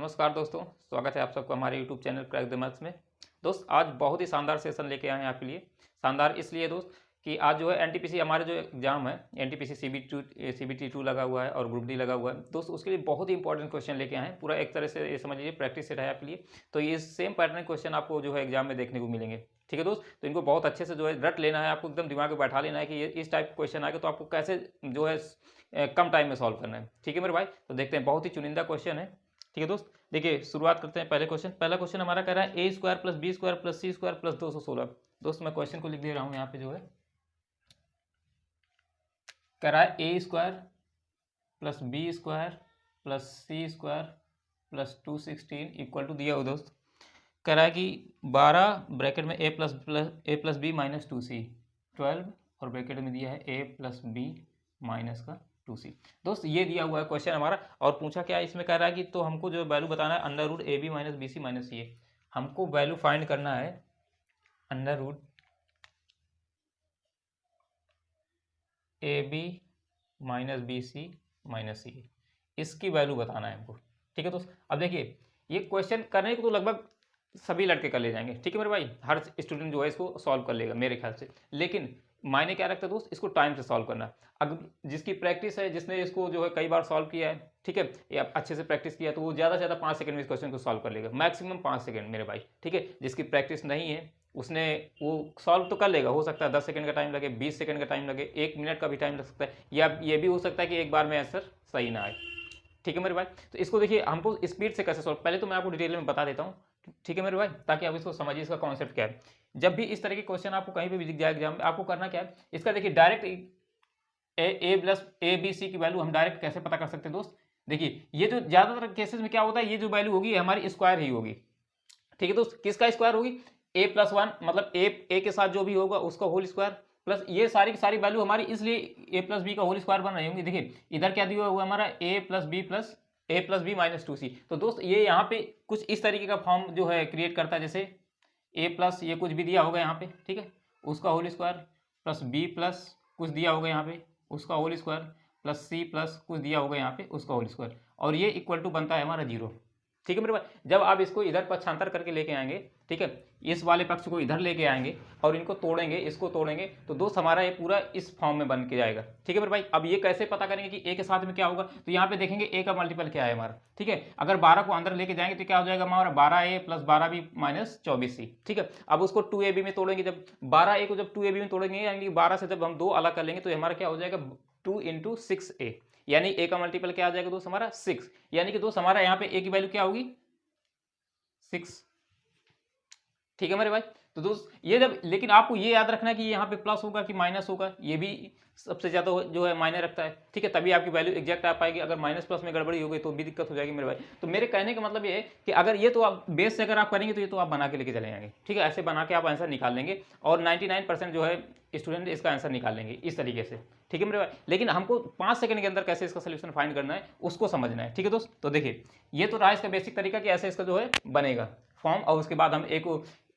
नमस्कार दोस्तों, स्वागत है आप सबका हमारे YouTube channel crack the maths में। दोस्त आज बहुत ही शानदार सेशन लेके आए हैं आपके लिए। शानदार इसलिए दोस्त कि आज जो है एनटीपीसी हमारे जो एग्जाम है, एनटीपीसी सीबीटी 2 लगा हुआ है और ग्रुप डी लगा हुआ है दोस्त, उसके लिए बहुत ही इंपॉर्टेंट क्वेश्चन लेके आए हैं। पूरा एक तरह से ये समझ लीजिए प्रैक्टिस सेट है आपके लिए। तो ये सेम पैटर्न क्वेश्चन आपको जो है एग्जाम में देखने को मिलेंगे। ठीक है दोस्त, तो इनको बहुत अच्छे से जो है रट लेना है, आपको एकदम दिमाग में बैठा लेना है कि ये इस टाइप क्वेश्चन आएगा तो आपको कैसे जो है कम टाइम में सॉल्व करना है। ठीक है मेरे भाई, तो देखते हैं, बहुत ही चुनिंदा क्वेश्चन है। ठीक है दोस्त, देखिए शुरुआत करते हैं पहले क्वेश्चन। पहला क्वेश्चन हमारा कह रहा है A square plus B square plus C square plus 216। दोस्त मैं क्वेश्चन को लिख दे रहा हूं यहाँ पे, जो है कह रहा है A square plus B square plus C square plus 216 equal to दिया हो दोस्त। कह रहा है कि 12 ब्रैकेट में ए प्लस बी माइनस 2c 12 और ब्रैकेट में दिया है ए प्लस बी माइनस का 2c। दोस्त ये दिया हुआ है क्वेश्चन हमारा, और पूछा क्या है इसमें, कह रहा है कि तो हमको जो वैल्यू बताना है under root A B minus B C minus C. हमको वैल्यू फाइंड करना है under root A B minus B C minus C, इसकी वैल्यू बताना है हमको। ठीक है दोस्त, अब देखिए ये क्वेश्चन करने को तो लगभग सभी लड़के कर ले जाएंगे। ठीक है मेरे भाई, हर स्टूडेंट जो है इसको सॉल्व कर लेगा मेरे ख्याल से, लेकिन मायने क्या रखता है दोस्त, इसको टाइम से सॉल्व करना। अगर जिसकी प्रैक्टिस है, जिसने इसको जो है कई बार सॉल्व किया है, ठीक है, या अच्छे से प्रैक्टिस किया, तो वो ज़्यादा से ज़्यादा 5 सेकंड में इस क्वेश्चन को सॉल्व कर लेगा, मैक्सिमम 5 सेकंड मेरे भाई। ठीक है, जिसकी प्रैक्टिस नहीं है उसने वो सॉल्व तो कर लेगा, हो सकता है 10 सेकंड का टाइम लगे, 20 सेकंड का टाइम लगे, 1 मिनट का भी टाइम लग सकता है, या ये भी हो सकता है कि एक बार में आंसर सही ना आए। ठीक है मेरे भाई, तो इसको देखिए हमको स्पीड से कैसे सॉल्व, पहले तो मैं आपको डिटेल में बता देता हूँ। ठीक है मेरे भाई, ताकि आप इसको समझिए, इसका कॉन्सेप्ट क्या है। जब भी इस तरह के क्वेश्चन आपको कहीं पे भी दिख जाए एग्जाम में, आपको करना क्या है, इसका देखिए direct A plus A B C की वैल्यू हम डायरेक्ट कैसे पता कर सकते हैं दोस्त। देखिए ये जो ज्यादातर केसेस में क्या होता है, ये जो वैल्यू होगी हमारी स्क्वायर ही होगी। ठीक है दोस्त, किसका स्क्वायर होगी, ए प्लस 1 मतलब ए के साथ जो भी होगा उसका होल स्क्वायर, प्लस ये सारी की सारी वैल्यू हमारी, इसलिए ए प्लस बी का होल स्क्वायर बन रही होंगी। देखिए इधर क्या दिया हुआ हमारा ए प्लस बी माइनस 2c। तो दोस्त ये यहाँ पे कुछ इस तरीके का फॉर्म जो है क्रिएट करता है, जैसे ए प्लस ये कुछ भी दिया होगा यहाँ पे, ठीक है, उसका whole square, plus B plus कुछ दिया होगा यहाँ पे उसका whole square, plus C plus कुछ दिया होगा यहाँ पे उसका होल स्क्वायर, और ये इक्वल टू बनता है हमारा 0। ठीक है मेरे भाई, जब आप इसको इधर पक्षांतर करके लेके आएंगे, ठीक है, इस वाले पक्ष को इधर लेके आएंगे और इनको तोड़ेंगे, इसको तोड़ेंगे, तो दोस्त हमारा ये पूरा इस फॉर्म में बन के जाएगा। ठीक है मेरे भाई, अब ये कैसे पता करेंगे कि ए के साथ में क्या होगा, तो यहाँ पे देखेंगे ए का मल्टीपल क्या है हमारा। ठीक है, अगर 12 को अंदर लेके जाएंगे तो क्या हो जाएगा हमारा 12a plus 12b minus 24c। ठीक है, अब उसको 2ab में तोड़ेंगे, जब 12a को जब 2ab में तोड़ेंगे, यानी 12 से जब हम 2 अलग कर लेंगे तो हमारा क्या हो जाएगा 2 इंटू 6a, यानी ए का मल्टीपल क्या आ जाएगा दोस्त हमारा 6, यानी कि दोस्त हमारा यहाँ पे ए की वैल्यू क्या होगी 6। ठीक है मेरे भाई, तो दोस्त ये जब, लेकिन आपको ये याद रखना है कि यहाँ पे प्लस होगा कि माइनस होगा, ये भी सबसे ज्यादा जो है मायने रखता है। ठीक है, तभी आपकी वैल्यू एग्जैक्ट आ पाएगी, अगर माइनस प्लस में गड़बड़ी हो गई तो भी दिक्कत हो जाएगी मेरे भाई। तो मेरे कहने का मतलब ये है कि अगर ये तो आप बेस से अगर आप करेंगे तो ये तो आप बना के लेके चले जाएंगे। ठीक है, ऐसे बना के आप आंसर निकाल लेंगे और 99% जो है स्टूडेंट इसका आंसर निकाल लेंगे इस तरीके से। ठीक है मेरे भाई, लेकिन हमको 5 सेकंड के अंदर कैसे इसका सोल्यूशन फाइंड करना है उसको समझना है। ठीक है दोस्त, तो देखिए ये तो रहा इसका बेसिक तरीका कि ऐसे इसका जो है बनेगा फॉर्म, और उसके बाद हम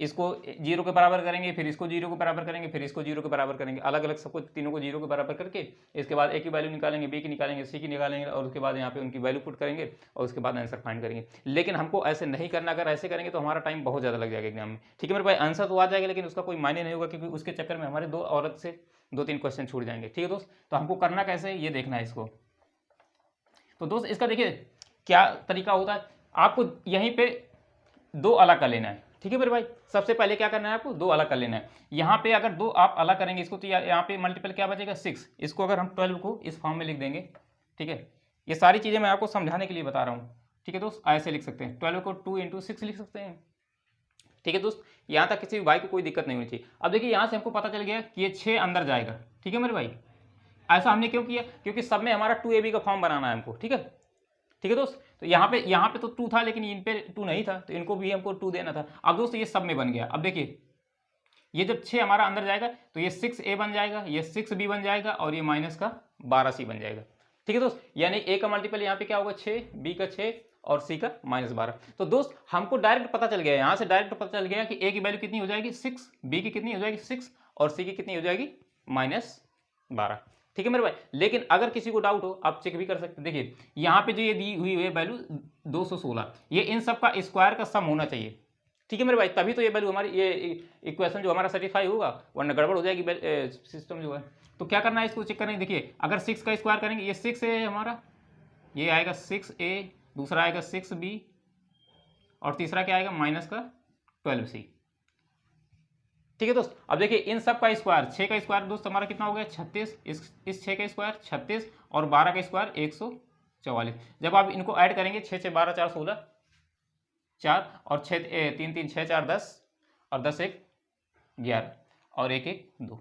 इसको 0 के बराबर करेंगे, फिर इसको 0 के बराबर करेंगे, फिर इसको 0 के बराबर करेंगे, अलग अलग सबको तीनों को 0 के बराबर करके इसके बाद ए की वैल्यू निकालेंगे, बी की निकालेंगे, सी की निकालेंगे, और उसके बाद यहाँ पे उनकी वैल्यू पुट करेंगे और उसके बाद आंसर फाइंड करेंगे। लेकिन हमको ऐसे नहीं करना, अगर ऐसे करेंगे तो हमारा टाइम बहुत ज़्यादा लग जाएगा एग्जाम में। ठीक है मेरे भाई, आंसर तो आ जाएगा लेकिन उसका कोई मायने नहीं होगा, क्योंकि उसके चक्कर में हमारे 2-3 क्वेश्चन छूट जाएंगे। ठीक है दोस्त, तो हमको करना कैसे ये देखना है इसको। तो दोस्त इसका देखिए क्या तरीका होता है, आपको यहीं पे 2 अलग कर लेना है। ठीक है मेरे भाई, सबसे पहले क्या करना है आपको 2 अलग कर लेना है। यहाँ पे अगर 2 आप अलग करेंगे इसको तो यहाँ पे मल्टीपल क्या बचेगा 6, इसको अगर हम 12 को इस फॉर्म में लिख देंगे। ठीक है, ये सारी चीज़ें मैं आपको समझाने के लिए बता रहा हूँ। ठीक है दोस्त, ऐसे लिख सकते हैं, 12 को 2 इंटू 6 लिख सकते हैं। ठीक है दोस्त, यहाँ तक किसी भाई को कोई दिक्कत नहीं होनी चाहिए। अब देखिए यहाँ से हमको पता चल गया कि ये 6 अंदर जाएगा। ठीक है मेरे भाई, ऐसा हमने क्यों किया, क्योंकि सब में हमारा 2ab का फॉर्म बनाना है हमको। ठीक है, ठीक है दोस्त, तो यहाँ पे तो 2 था लेकिन इन पे 2 नहीं था, तो इनको भी हमको 2 देना था। अब दोस्त ये सब में बन गया। अब देखिए ये जब 6 हमारा अंदर जाएगा तो ये 6a बन जाएगा, ये 6b बन जाएगा, और ये माइनस का 12c बन जाएगा। ठीक है दोस्त, यानी a का मल्टीपल यहाँ पे क्या होगा 6, b का 6 और c का -12। तो दोस्त हमको डायरेक्ट पता चल गया, यहाँ से डायरेक्ट पता चल गया कि a की वैल्यू कितनी हो जाएगी 6, b की कितनी हो जाएगी 6 और c की कितनी हो जाएगी -12। ठीक है मेरे भाई। लेकिन अगर किसी को डाउट हो आप चेक भी कर सकते हैं। देखिए यहाँ पे जो ये दी हुई है वैल्यू 216, ये इन सब का स्क्वायर का सम होना चाहिए। ठीक है मेरे भाई, तभी तो ये वैल्यू हमारी ये इक्वेशन जो हमारा सेटिस्फाई होगा, वरना गड़बड़ हो जाएगी सिस्टम जो है। तो क्या करना है, इसको चेक करेंगे। देखिए अगर 6 का स्क्वायर करेंगे, ये 6 है हमारा, ये आएगा 6a, दूसरा आएगा 6b, और तीसरा क्या आएगा माइनस का 12c। ठीक है दोस्त, अब देखिए इन सब का स्क्वायर, 6 का स्क्वायर दोस्त हमारा कितना हो गया 36, इस 6 का स्क्वायर 36 और 12 का स्क्वायर 144। जब आप इनको ऐड करेंगे 6 6 12 4 16 4 और 6 3 3 6 4 10 और 10 1 11 और 1 1 2।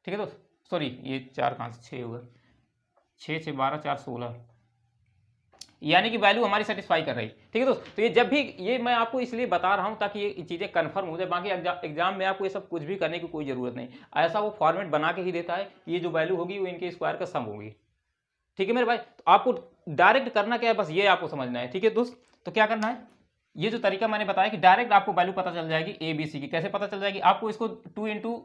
ठीक है दोस्त, सॉरी ये 4 कहाँ से 6 होगा, 6 6 12 4 16, यानी कि वैल्यू हमारी सेटिस्फाई कर रही। ठीक है दोस्त, तो ये जब भी, ये मैं आपको इसलिए बता रहा हूं ताकि ये चीज़ें कंफर्म हो जाए। बाकी एग्जाम में आपको ये सब कुछ भी करने की कोई ज़रूरत नहीं, ऐसा वो फॉर्मेट बना के ही देता है, ये जो वैल्यू होगी वो इनके स्क्वायर का सम होगी। ठीक है मेरे भाई, तो आपको डायरेक्ट करना क्या है, बस ये आपको समझना है। ठीक है दोस्त, तो क्या करना है, ये जो तरीका मैंने बताया कि डायरेक्ट आपको वैल्यू पता चल जाएगी ए बी सी की। कैसे पता चल जाएगी, आपको इसको 2 इंटू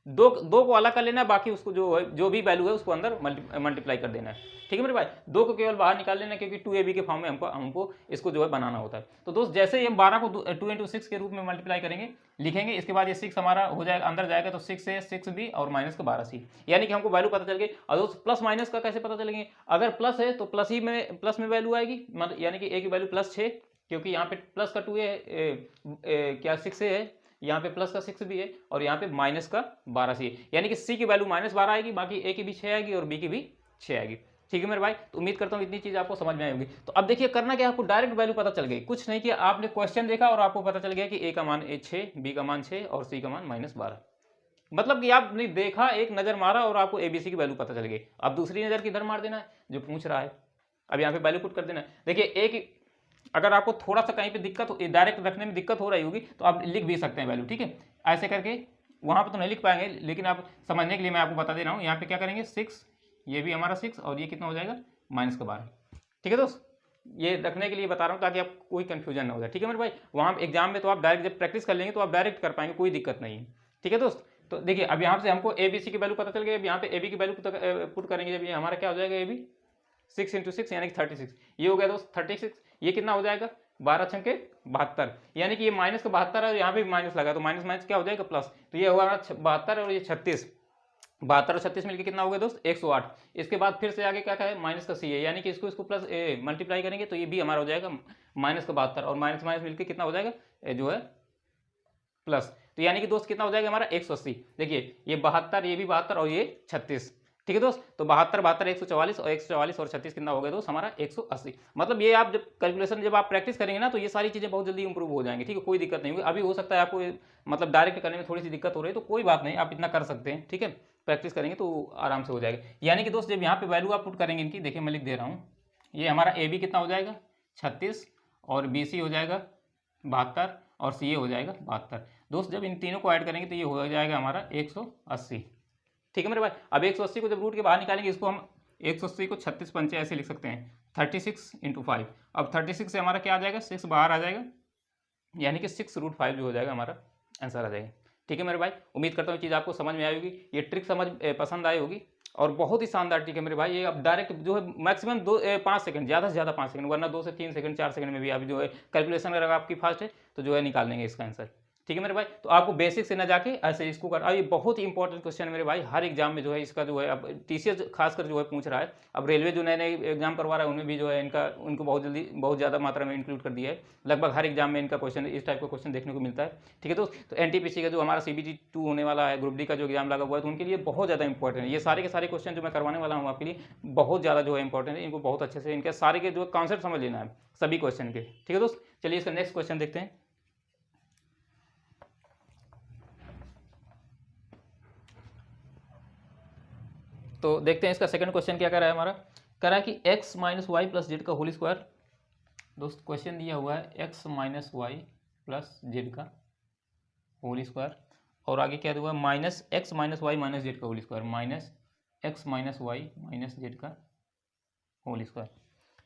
दो को अलग कर लेना है, बाकी उसको जो भी वैल्यू है उसको अंदर मल्टीप्लाई कर देना है। ठीक है मेरे भाई, 2 को केवल बाहर निकाल लेना, क्योंकि 2ab के फॉर्म में हमको इसको जो है बनाना होता है। तो दोस्त जैसे ही हम 12 को 2 इंटू 6 के रूप में मल्टीप्लाई करेंगे, लिखेंगे, इसके बाद ये 6 हमारा हो जाएगा, अंदर जाएगा, तो 6 है 6b और माइनस का 12c, यानी कि हमको वैल्यू पता चल गई। और दोस्त प्लस माइनस का कैसे पता चलेंगे, अगर प्लस है तो प्लस में वैल्यू आएगी, यानी कि a की वैल्यू +6, क्योंकि यहाँ पे प्लस का 2 है, क्या 6 है, यहाँ पे प्लस का 6 भी है, और यहाँ पे माइनस का 12c है, यानी कि c की वैल्यू -12 आएगी, बाकी a की भी 6 आएगी और b की भी 6 आएगी। ठीक है मेरे भाई, तो उम्मीद करता हूँ इतनी चीज आपको समझ में आई होगी। तो अब देखिए करना क्या, आपको डायरेक्ट वैल्यू पता चल गई, कुछ नहीं किया, आपने क्वेश्चन देखा और आपको पता चल गया कि a का मान 6, b का मान 6 और c का मान -12। मतलब कि आपने देखा, एक नजर मारा और आपको abc की वैल्यू पता चल गई। अब दूसरी नजर किधर मार देना है, जो पूछ रहा है, अब यहाँ पे वैल्यू पुट कर देना है। देखिए एक, अगर आपको थोड़ा सा कहीं पे दिक्कत हो, डायरेक्ट रखने में दिक्कत हो रही होगी, तो आप लिख भी सकते हैं वैल्यू। ठीक है, ऐसे करके वहां पे तो नहीं लिख पाएंगे, लेकिन आप समझने के लिए मैं आपको बता दे रहा हूँ। यहाँ पे क्या करेंगे 6, ये भी हमारा 6 और ये कितना हो जाएगा -12। ठीक है दोस्त, ये रखने के लिए बता रहा हूँ ताकि आप कोई कंफ्यूजन ना हो जाए। ठीक है मेरे भाई, वहाँ एग्जाम में तो आप डायरेक्ट जब प्रैक्टिस कर लेंगे तो आप डायरेक्ट कर पाएंगे, कोई दिक्कत नहीं है। ठीक है दोस्त, तो देखिए अब यहाँ से हमको ABC की वैल्यू पता चल गई। अब यहाँ पे AB की वैल्यू पुट करेंगे, जब ये हमारा क्या हो जाएगा, AB 6 × 6 यानी कि 36, ये हो गया दोस्त 36। ये कितना हो जाएगा 12 × 6 = 72, यानी कि ये माइनस का 72 है, यहाँ पे भी माइनस लगा, तो माइनस माइनस क्या हो जाएगा प्लस, तो ये होगा 72 और ये 36, 72 और 36 मिलकर कितना हो गया दोस्त 108। इसके बाद फिर से आगे क्या है, माइनस का c है, यानी कि इसको प्लस मल्टीप्लाई करेंगे तो ये भी हमारा हो जाएगा माइनस का 72 और माइनस माइनस मिलकर कितना हो जाएगा जो है प्लस, तो यानी कि दोस्त कितना हो जाएगा हमारा 180। देखिए ये 72, ये भी 72 और ये 36। ठीक है दोस्त, तो 72 72 144 और 144 और 36 कितना हो गया दोस्त हमारा 180। मतलब ये आप जब कैलकुलेशन जब आप प्रैक्टिस करेंगे ना, तो ये सारी चीज़ें बहुत जल्दी इंप्रूव हो जाएंगी। ठीक है, कोई दिक्कत नहीं होगी। अभी हो सकता है आपको मतलब डायरेक्ट करने में थोड़ी सी दिक्कत हो रही है, तो कोई बात नहीं, आप इतना कर सकते हैं। ठीक है, प्रैक्टिस करेंगे तो आराम से हो जाएगा। यानी कि दोस्त जब यहाँ पे वैल्यू आप पुट करेंगे इनकी, देखिए मैं लिख दे रहा हूँ, ये हमारा AB कितना हो जाएगा 36 और BC हो जाएगा 72 और CA हो जाएगा 72। दोस्त जब इन तीनों को ऐड करेंगे तो ये हो जाएगा हमारा 180। ठीक है मेरे भाई, अब 180 को जब रूट के बाहर निकालेंगे, इसको हम 180 को 36 पंचे ऐसे लिख सकते हैं, 36 × 5। अब 36 से हमारा क्या आ जाएगा 6 बाहर आ जाएगा, यानी कि 6√5 जो हो जाएगा हमारा आंसर आ जाएगा। ठीक है मेरे भाई, उम्मीद करता हूँ चीज़ आपको समझ में आई होगी, ये ट्रिक समझ पसंद आई होगी और बहुत ही शानदार ट्रिक है मेरे भाई। ये अब डायरेक्ट जो है मैक्सिमम 5 सेकंड, ज़्यादा से ज़्यादा 5 सेकंड, वरना 2 से 3 सेकंड 4 सेकंड में भी आप जो है कैलकुलेशन अगर आपकी फास्ट है तो जो है निकाल लेंगे इसका आंसर। ठीक है मेरे भाई, तो आपको बेसिक से ना जाके ऐसे इसको कर, ये बहुत ही इंपॉर्टेंट क्वेश्चन है मेरे भाई, हर एग्जाम में जो है इसका जो है अब TCS खासकर जो है पूछ रहा है। अब रेलवे जो नए नए एग्जाम करवा रहा है उन्हें भी जो है उनको बहुत ज़्यादा मात्रा में इंक्लूड कर दिया है। लगभग हर एग्जाम में इनका क्वेश्चन, इस टाइप का क्वेश्चन देखने को मिलता है। ठीक है दोस्त, तो NTPC का जो हमारा CBT 2 होने वाला है, ग्रुप D का जो एग्जाम लगा हुआ है, तो उनके लिए बहुत ज़्यादा इंपॉर्टेंट है। ये सारे के सारे क्वेश्चन जो मैं करवाने वाला हूँ आपके लिए बहुत ज़्यादा जो है इंपॉर्टेंट है, इनको बहुत अच्छे से इनके सारे के जो कॉन्सेप्ट समझ लेना है सभी क्वेश्चन के। ठीक है दोस्त, चलिए इसका नेक्स्ट क्वेश्चन देखते हैं। तो देखते हैं इसका सेकंड क्वेश्चन क्या कर रहा है हमारा, कह रहा है कि x - y + z का होल स्क्वायर। दोस्त क्वेश्चन दिया हुआ है x - y + z का होल स्क्वायर, और आगे क्या दिया हुआ है -x - y - z का whole square, -x - y - z का होल स्क्वायर।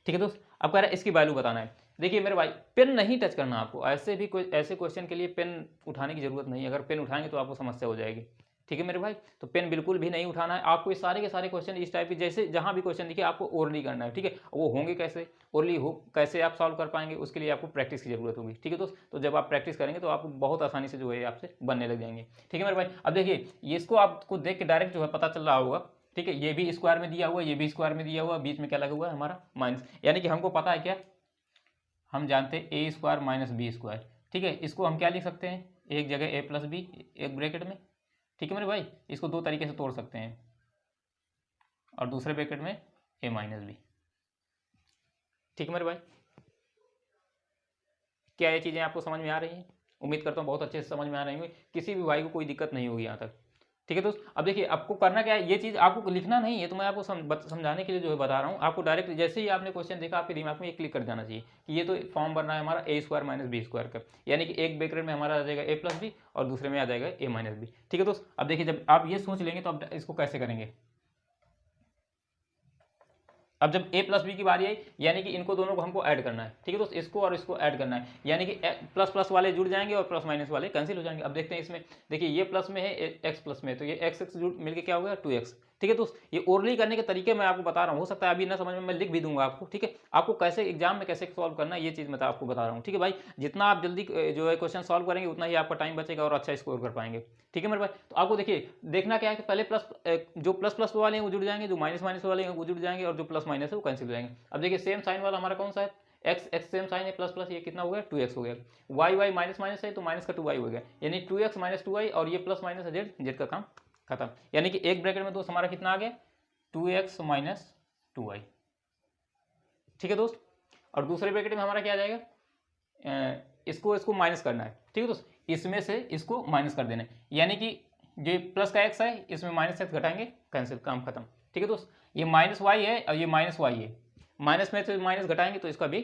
ठीक है दोस्त, अब कह रहा है इसकी वैल्यू बताना है। देखिए मेरे भाई, पेन नहीं टच करना आपको, ऐसे भी कोई ऐसे क्वेश्चन के लिए पेन उठाने की जरूरत नहीं है, अगर पेन उठाएंगे तो आपको समस्या हो जाएगी। ठीक है मेरे भाई। तो पेन बिल्कुल भी नहीं उठाना है आपको। ये सारे के सारे क्वेश्चन इस टाइप के, जैसे जहाँ भी क्वेश्चन दिखे आपको ओरली करना है, ठीक है। वो होंगे कैसे, ओरली हो कैसे आप सॉल्व कर पाएंगे, उसके लिए आपको प्रैक्टिस की जरूरत होगी, ठीक है दोस्त। तो जब आप प्रैक्टिस करेंगे तो आपको बहुत आसानी से जो है आपसे बनने लग जाएंगे, ठीक है मेरे भाई। अब देखिए ये इसको आपको देख के डायरेक्ट जो है पता चल रहा होगा, ठीक है। ये भी स्क्वायर में दिया हुआ, ये भी स्क्वायर में दिया हुआ, बीच में क्या लगा हुआ है हमारा माइनस, यानी कि हमको पता है क्या, हम जानते हैं ए स्क्वायर माइनस बी स्क्वायर, ठीक है। इसको हम क्या लिख सकते हैं, एक जगह ए प्लस बी एक ब्रैकेट में, ठीक है मेरे भाई। इसको दो तरीके से तोड़ सकते हैं, और दूसरे ब्रैकेट में ए माइनस बी, ठीक है मेरे भाई। क्या ये चीज़ें आपको समझ में आ रही हैं? उम्मीद करता हूँ बहुत अच्छे से समझ में आ रही होंगी, किसी भी भाई को कोई दिक्कत नहीं होगी यहाँ तक, ठीक है दोस्त। अब देखिए आपको करना क्या है, ये चीज़ आपको लिखना नहीं है, तो मैं आपको समझाने के लिए जो है बता रहा हूँ। आपको डायरेक्ट जैसे ही आपने क्वेश्चन देखा आपके दिमाग में ये क्लिक कर जाना चाहिए कि ये तो फॉर्म बन रहा है हमारा ए स्क्वायर माइनस बी स्क्वायर का, यानी कि एक ब्रैकेट में हमारा आ जाएगा ए प्लस बी और दूसरे में आ जाएगा ए माइनस बी, ठीक है दोस्त। अब देखिए जब आप ये सोच लेंगे तो अब इसको कैसे करेंगे। अब जब a प्लस बी की बारी आई, यानी कि इनको दोनों को हमको ऐड करना है, ठीक है दोस्त। इसको और इसको ऐड करना है, यानी कि प्लस प्लस वाले जुड़ जाएंगे और प्लस माइनस वाले कैंसिल हो जाएंगे। अब देखते हैं इसमें, देखिए ये प्लस में है, एक्स प्लस में है, तो ये एक्स एक्स जुड़ मिलकर क्या होगा 2x, ठीक है दोस्त। ये ओरली करने के तरीके मैं आपको बता रहा हूँ, हो सकता है अभी ना समझ में, मैं लिख भी दूंगा आपको, ठीक है। आपको कैसे एग्जाम में कैसे सॉल्व करना है ये चीज़ मैं आपको बता रहा हूँ, ठीक है भाई। जितना आप जल्दी जो है क्वेश्चन सॉल्व करेंगे उतना ही आपका टाइम बचेगा और अच्छा स्कोर कर पाएंगे, ठीक है मेरे भाई। तो आपको देखिए देखना क्या है कि पहले जो प्लस प्लस वाले हैं वो जुड़ जाएंगे, जो माइनस माइनस वाले हैं वो जुड़ जाएंगे, और जो प्लस माइनस है वो कैंसिल हो जाएंगे। अब देखिए सेम साइन वाला हमारा कौन सा है, एक्स एक्स सेम साइन है, प्लस प्लस ये कितना हो गया 2x हो गया, वाई वाई माइनस माइनस है तो माइनस का 2y हो गया, यानी 2x माइनस 2y, और ये प्लस माइनस जेड, जेड का काम खत्म। यानी कि एक ब्रैकेट में दोस्त हमारा कितना आ गया 2x माइनस 2y, ठीक है दोस्त। और दूसरे ब्रैकेट में हमारा क्या आ जाएगा, इसको इसको माइनस करना है, ठीक है दोस्त। इसमें से इसको माइनस कर देना है, यानी कि ये प्लस का x है, इसमें माइनस x घटाएंगे, कैंसिल, काम खत्म, ठीक है दोस्त। ये माइनस y है और ये माइनस y है, माइनस में से माइनस घटाएंगे तो इसका भी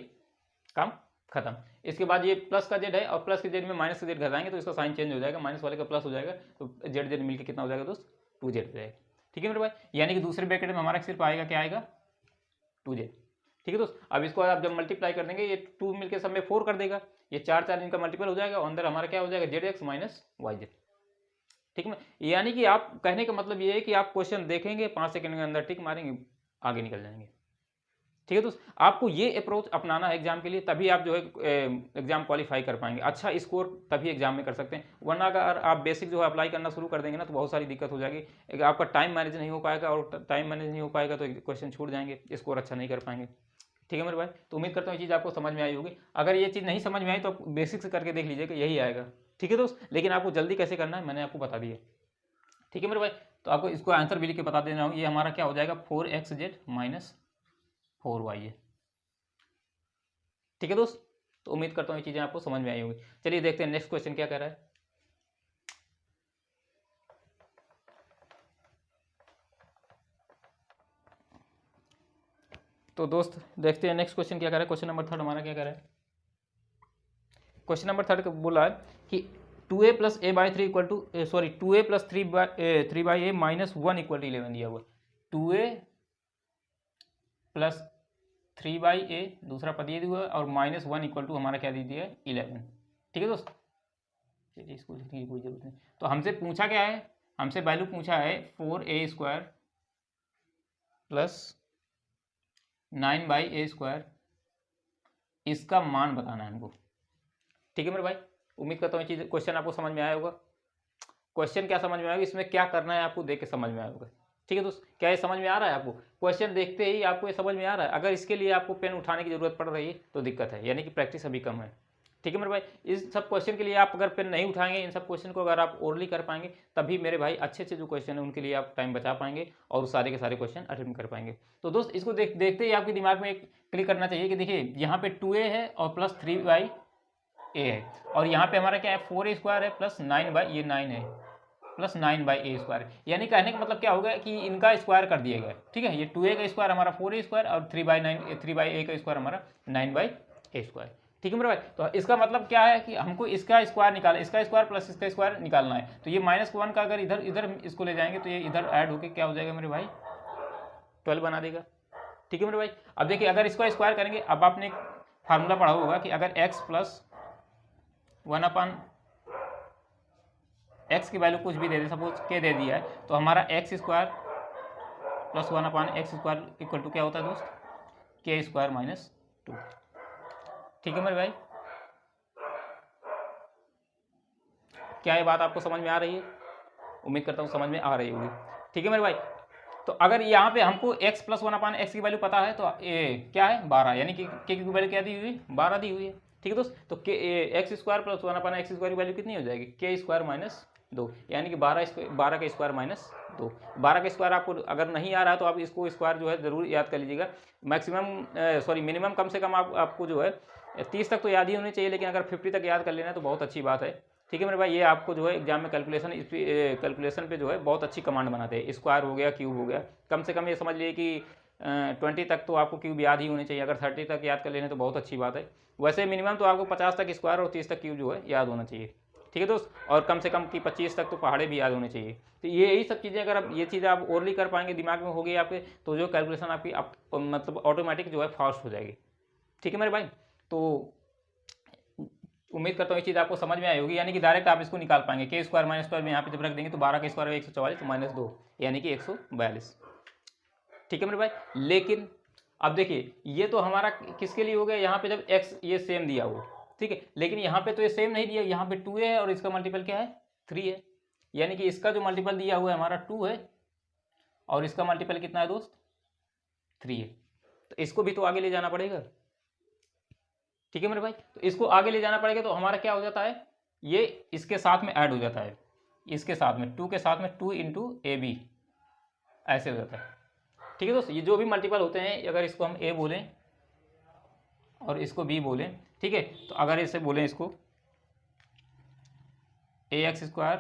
काम खत्म। इसके बाद ये प्लस का जेड है और प्लस के जेड में माइनस का जेड घटाएंगे तो इसका साइन चेंज हो जाएगा, माइनस वाले का प्लस हो जाएगा, तो जेड जेड मिलकर कितना हो जाएगा दोस्त 2z हो जाएगा, ठीक है मेरे भाई। यानी कि दूसरे ब्रैकेट में हमारा सिर्फ आएगा क्या आएगा 2z, ठीक है दोस्त। अब इसको आप जब मल्टीप्लाई कर देंगे, ये 2 मिलकर सब में 4 कर देगा, ये 4 4 इनका मल्टीपल हो जाएगा, और अंदर हमारा क्या हो जाएगा Z X minus Y Z, ठीक है। यानी कि आप कहने का मतलब ये है कि आप क्वेश्चन देखेंगे 5 सेकंड के अंदर टिक मारेंगे आगे निकल जाएंगे, ठीक है दोस्त। आपको ये अप्रोच अपनाना है एग्जाम के लिए, तभी आप जो है एग्जाम क्वालिफाई कर पाएंगे, अच्छा स्कोर तभी एग्जाम में कर सकते हैं। वरना अगर आप बेसिक जो है अप्लाई करना शुरू कर देंगे ना तो बहुत सारी दिक्कत हो जाएगी, आपका टाइम मैनेज नहीं हो पाएगा, और टाइम मैनेज नहीं हो पाएगा तो क्वेश्चन छूट जाएंगे, स्कोर अच्छा नहीं कर पाएंगे, ठीक है मेरे भाई। तो उम्मीद करता हूँ ये चीज़ आपको समझ में आई होगी। अगर ये चीज़ नहीं समझ में आई तो आप बेसिक से करके देख लीजिए कि यही आएगा, ठीक है दोस्त। लेकिन आपको जल्दी कैसे करना है मैंने आपको बता दिया, ठीक है मेरे भाई। तो आपको इसको आंसर भी लिख के बता देना हूँ, ये हमारा क्या हो जाएगा 4xz माइनस 4y है, ठीक है दोस्त। तो उम्मीद करता हूँ ये चीज़ें आपको समझ में आई होंगी। चलिए देखते हैं नेक्स्ट क्वेश्चन क्या कह रहा है। तो दोस्त देखते हैं नेक्स्ट क्वेश्चन क्या कह रहा है। क्वेश्चन नंबर 3 हमारा क्या कह रहा है। क्वेश्चन नंबर 3 बोला है कि 2a plus A by 3 equal to 2a plus 3 by A minus 1 equal to 11 दिया हुआ। 2a प्लस 3 बाई ए दूसरा पद ये दिया हुआ, और माइनस 1 इक्वल टू हमारा क्या दे दिया है 11, ठीक है दोस्त। चलिए इसको लिखने की कोई जरूरत नहीं। तो हमसे पूछा क्या है, हमसे वैल्यू पूछा है 4a square plus 9 by A square, इसका मान बताना है हमको, ठीक है मेरे भाई। उम्मीद करता हूँ ये चीज़ क्वेश्चन आपको समझ में आया होगा। क्वेश्चन क्या समझ में आएगा, इसमें क्या करना है आपको देख के समझ में आया होगा, ठीक है दोस्त। क्या ये समझ में आ रहा है आपको, क्वेश्चन देखते ही आपको ये समझ में आ रहा है। अगर इसके लिए आपको पेन उठाने की जरूरत पड़ रही है तो दिक्कत है, यानी कि प्रैक्टिस अभी कम है, ठीक है मेरे भाई। इस सब क्वेश्चन के लिए आप अगर पेन नहीं उठाएंगे, इन सब क्वेश्चन को अगर आप ओरली कर पाएंगे, तभी मेरे भाई अच्छे अच्छे जो क्वेश्चन है उनके लिए आप टाइम बचा पाएंगे और सारे के सारे क्वेश्चन अटेम्प्ट कर पाएंगे। तो दोस्त इसको देखते ही आपके दिमाग में एक क्लिक करना चाहिए कि देखिए यहाँ पे 2a है और प्लस 3 बाई ए है, और यहाँ पे हमारा क्या है 4a स्क्वायर है प्लस 9 बाई ये 9 है प्लस 9 बाई ए स्क्वायर। यानी कहने का मतलब क्या होगा कि इनका स्क्वायर कर दिया गया, ठीक है। ये 2a का स्क्वायर हमारा 4a स्क्वायर और 3 बाई ए का स्क्वायर हमारा 9 बाई ए स्क्वायर, ठीक है मेरे भाई। तो इसका मतलब क्या है कि हमको इसका स्क्वायर निकालना, इसका स्क्वायर प्लस इसका स्क्वायर निकालना है। तो ये -1 का अगर इधर इधर इसको ले जाएंगे तो ये इधर ऐड होकर क्या हो जाएगा मेरे भाई 12 बना देगा, ठीक है मेरे भाई। अब देखिए अगर इसका स्क्वायर करेंगे, अब आपने फार्मूला पढ़ा होगा कि अगर x प्लस 1 अपन एक्स की वैल्यू कुछ भी दे दे, सपोज के दे दिया है, तो हमारा X square plus 1/x² equal to क्या होता है दोस्त, k² - 2। ठीक है मेरे भाई, क्या ये बात आपको समझ में आ रही है? उम्मीद करता हूँ समझ में आ रही होगी। ठीक है मेरे भाई, तो अगर यहाँ पे हमको x + 1/x की वैल्यू पता है तो ये क्या है 12, यानी कि k की वैल्यू क्या दी हुई है 12 दी हुई है। ठीक है दोस्त, तो x² + 1/x² की वैल्यू कितनी हो जाएगी, k² - 2, यानी कि 12 का स्क्वायर - 2। 12 का स्क्वायर आपको अगर नहीं आ रहा है तो आप इसको स्क्वायर जो है जरूर याद कर लीजिएगा। मिनिमम कम से कम आपको जो है 30 तक तो याद ही होनी चाहिए, लेकिन अगर 50 तक याद कर लेना तो बहुत अच्छी बात है। ठीक है मेरे भाई, ये आपको जो है एग्जाम में कैलकुलेशन पे जो है बहुत अच्छी कमांड बनाते हैं। स्क्वायर हो गया, क्यूब हो गया, कम से कम ये समझ लिए कि 20 तक तो आपको क्यूब याद ही होनी चाहिए। अगर 30 तक याद कर लेने तो बहुत अच्छी बात है। वैसे मिनिमम तो आपको 50 तक स्क्वायर और 30 तक क्यूब जो है याद होना चाहिए। ठीक है दोस्त, और कम से कम कि 25 तक तो पहाड़े भी याद होने चाहिए। तो ये यही सब चीज़ें अगर आप ये चीज़ें आप ओरली कर पाएंगे, दिमाग में होगी आपके, तो जो कैलकुलेशन आपकी मतलब ऑटोमेटिक जो है फास्ट हो जाएगी। ठीक है मेरे भाई, तो उम्मीद करता हूँ ये चीज़ आपको समझ में आई होगी, यानी कि डायरेक्ट आप इसको निकाल पाएंगे। k² - 12 में यहाँ पे जब रख देंगे तो 12 का स्क्वायर 144 तो -2 यानी कि 142। ठीक है मेरे भाई, लेकिन अब देखिए ये तो हमारा किसके लिए हो गया, यहाँ पे जब x ये सेम दिया हुआ, ठीक है, लेकिन यहाँ पे तो ये सेम नहीं दिया, यहाँ पे 2 है और इसका मल्टीपल क्या है 3 है, यानी कि इसका जो मल्टीपल दिया हुआ है हमारा 2 है और इसका मल्टीपल कितना है दोस्त 3 है। तो इसको भी तो आगे ले जाना पड़ेगा। ठीक है मेरे भाई, तो इसको आगे ले जाना पड़ेगा, तो हमारा क्या हो जाता है, ये इसके साथ में ऐड हो जाता है, इसके साथ में 2 के साथ में 2 × AB ऐसे हो जाता है। ठीक है दोस्तों, ये जो भी मल्टीपल होते हैं, अगर इसको हम A बोलें और इसको B बोलें, ठीक है, तो अगर इसे बोलें इसको ax²